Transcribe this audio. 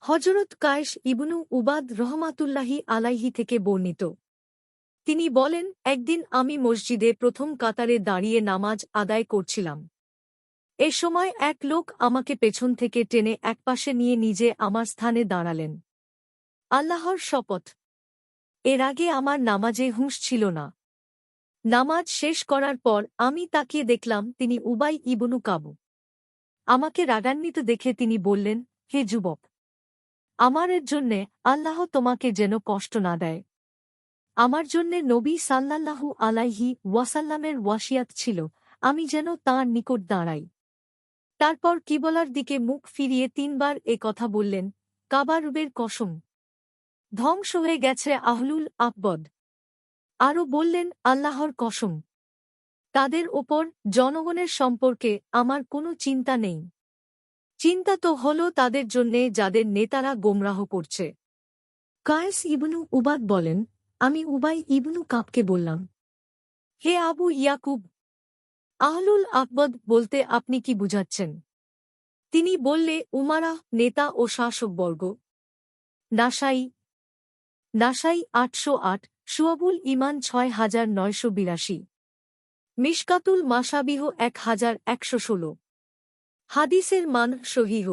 হযরত কায়েস ইবনু উবাদ রহমাতুল্লাহি আলাইহি থেকে বর্ণিত। তিনি বলেন, একদিন আমি মসজিদে প্রথম কাতারে দাঁড়িয়ে নামাজ আদায় করছিলাম। এ সময় এক লোক আমাকে পেছন থেকে টেনে একপাশে নিয়ে নিজে আমার স্থানে দাঁড়ালেন। আল্লাহর শপথ, এর আগে আমার নামাজে হুঁশ ছিল না। নামাজ শেষ করার পর আমি তাকিয়ে দেখলাম তিনি উবাই ইবনু কাব। আমাকে রাগান্বিত দেখে তিনি বললেন, হে যুবক, আমারের জন্যে আল্লাহ তোমাকে যেন কষ্ট না দেয়। আমার জন্যে নবী সাল্লাল্লাহু আলাইহি ওয়াসাল্লামের ওয়াসিয়াত ছিল, আমি যেন তাঁর নিকট দাঁড়াই। তারপর কিবলার দিকে মুখ ফিরিয়ে ৩ বার এ কথা বললেন, কাবারুবের কসম, ধ্বংস হয়ে গেছে আহলুল আকবদ। আরও বললেন, আল্লাহর কসম, তাদের ওপর জনগণের সম্পর্কে আমার কোনো চিন্তা নেই। চিন্তা তো হল তাদের জন্যে যাদের নেতারা গোমরাহ করছে। কায়েস ইবনু উবাদ বলেন, আমি উবাই ইবনু কাবকে বললাম, হে আবু ইয়াকুব, আহলুল আকবদ বলতে আপনি কি বুঝাচ্ছেন? তিনি বললে, উমারাহ, নেতা ও শাসকবর্গ। নাসাই ৮০৮, শুআবুল ঈমান ৬৯৮২, মিশকাতুল মাশাবিহ ১১১৬। হাদিসের মান সহিহ।